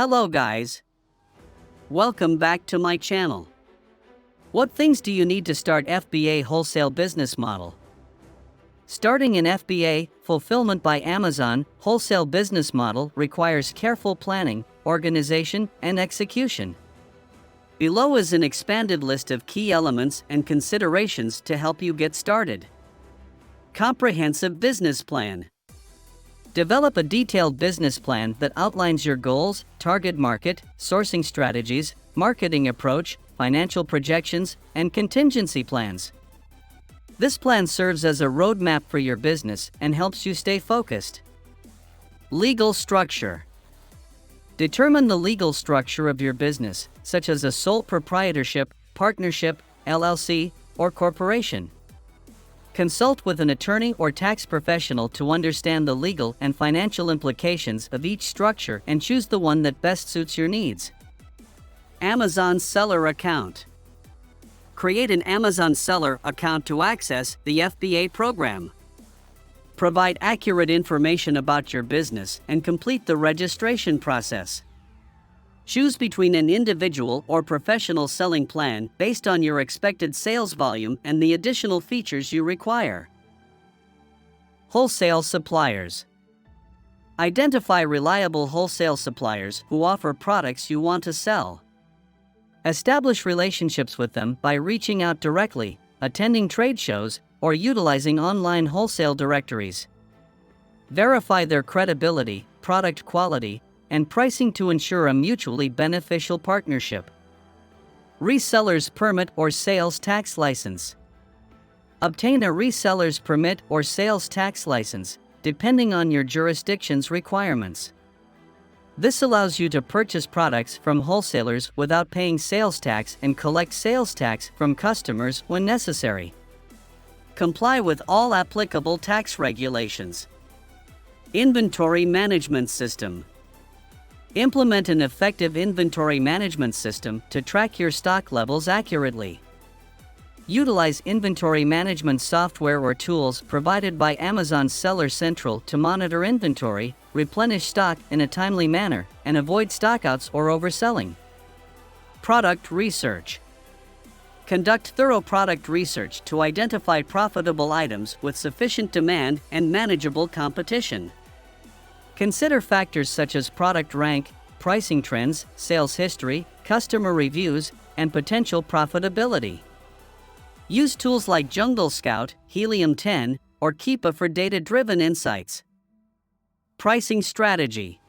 Hello guys. Welcome back to my channel. What things do you need to start FBA wholesale business model? Starting an FBA, Fulfillment by Amazon, wholesale business model requires careful planning, organization, and execution. Below is an expanded list of key elements and considerations to help you get started. Comprehensive business plan. Develop a detailed business plan that outlines your goals, target market, sourcing strategies, marketing approach, financial projections, and contingency plans. This plan serves as a roadmap for your business and helps you stay focused. Legal structure. Determine the legal structure of your business, such as a sole proprietorship, partnership, LLC, or corporation. Consult with an attorney or tax professional to understand the legal and financial implications of each structure and choose the one that best suits your needs. Amazon Seller Account. Create an Amazon Seller account to access the FBA program. Provide accurate information about your business and complete the registration process. Choose between an individual or professional selling plan based on your expected sales volume and the additional features you require. Wholesale Suppliers. Identify reliable wholesale suppliers who offer products you want to sell. Establish relationships with them by reaching out directly, attending trade shows, or utilizing online wholesale directories. Verify their credibility, product quality, and pricing to ensure a mutually beneficial partnership. Reseller's permit or sales tax license. Obtain a reseller's permit or sales tax license, depending on your jurisdiction's requirements. This allows you to purchase products from wholesalers without paying sales tax and collect sales tax from customers when necessary. Comply with all applicable tax regulations. Inventory Management System. Implement an effective inventory management system to track your stock levels accurately. Utilize inventory management software or tools provided by Amazon Seller Central to monitor inventory, replenish stock in a timely manner, and avoid stockouts or overselling. Product research. Conduct thorough product research to identify profitable items with sufficient demand and manageable competition. Consider factors such as product rank, pricing trends, sales history, customer reviews, and potential profitability. Use tools like Jungle Scout, Helium 10, or Keepa for data-driven insights. Pricing strategy.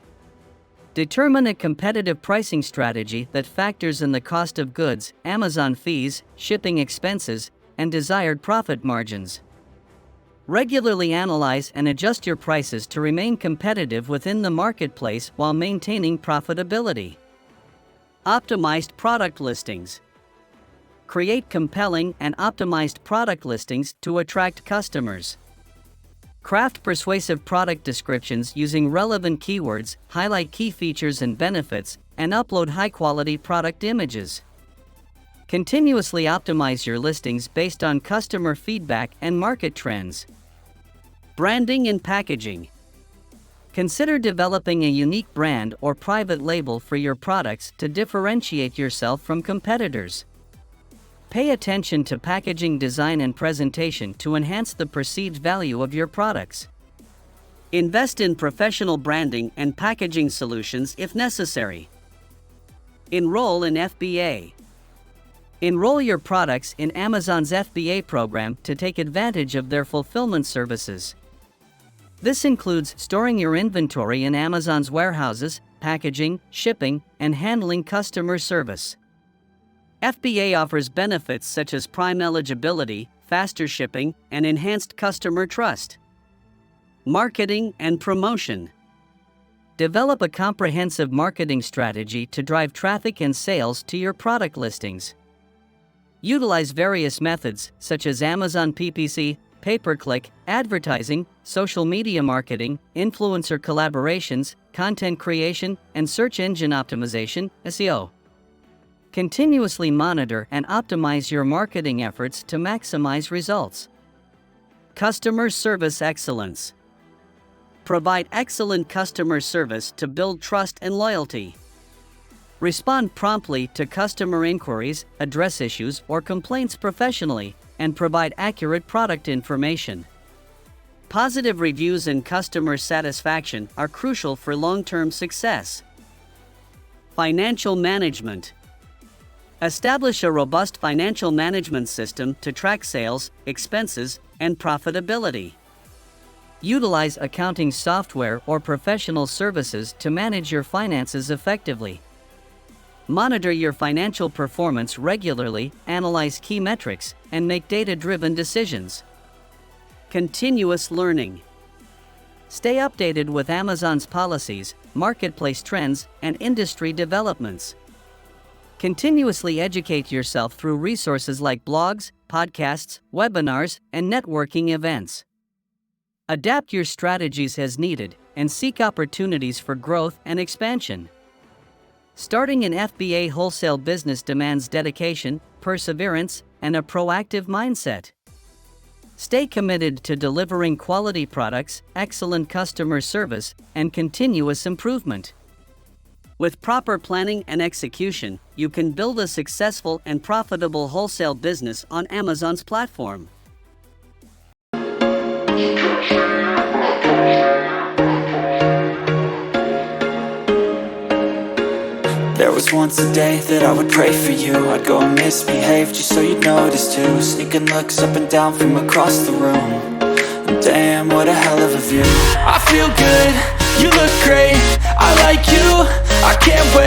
Determine a competitive pricing strategy that factors in the cost of goods, Amazon fees, shipping expenses, and desired profit margins. Regularly analyze and adjust your prices to remain competitive within the marketplace while maintaining profitability. Optimized product listings. Create compelling and optimized product listings to attract customers. Craft persuasive product descriptions using relevant keywords, highlight key features and benefits, and upload high-quality product images. Continuously optimize your listings based on customer feedback and market trends. Branding and packaging. Consider developing a unique brand or private label for your products to differentiate yourself from competitors. Pay attention to packaging design and presentation to enhance the perceived value of your products. Invest in professional branding and packaging solutions if necessary. Enroll in FBA. Enroll your products in Amazon's FBA program to take advantage of their fulfillment services. This includes storing your inventory in Amazon's warehouses, packaging, shipping, and handling customer service. FBA offers benefits such as Prime eligibility, faster shipping, and enhanced customer trust. Marketing and promotion. Develop a comprehensive marketing strategy to drive traffic and sales to your product listings. Utilize various methods such as Amazon PPC, pay-per-click, advertising, social media marketing, influencer collaborations, content creation, and search engine optimization, SEO. Continuously monitor and optimize your marketing efforts to maximize results. Customer service excellence. Provide excellent customer service to build trust and loyalty. Respond promptly to customer inquiries, address issues or complaints professionally, and provide accurate product information. Positive reviews and customer satisfaction are crucial for long-term success. Financial management. Establish a robust financial management system to track sales, expenses, and profitability. Utilize accounting software or professional services to manage your finances effectively. Monitor your financial performance regularly, analyze key metrics, and make data-driven decisions. Continuous learning. Stay updated with Amazon's policies, marketplace trends, and industry developments. Continuously educate yourself through resources like blogs, podcasts, webinars, and networking events. Adapt your strategies as needed and seek opportunities for growth and expansion. Starting an FBA wholesale business demands dedication, perseverance, and a proactive mindset. Stay committed to delivering quality products, excellent customer service, and continuous improvement. With proper planning and execution, you can build a successful and profitable wholesale business on Amazon's platform. There was once a day that I would pray for you. I'd go and misbehave just so you'd notice too. Sneaking looks up and down from across the room. And damn, what a hell of a view. I feel good, you look great, I like you, I can't wait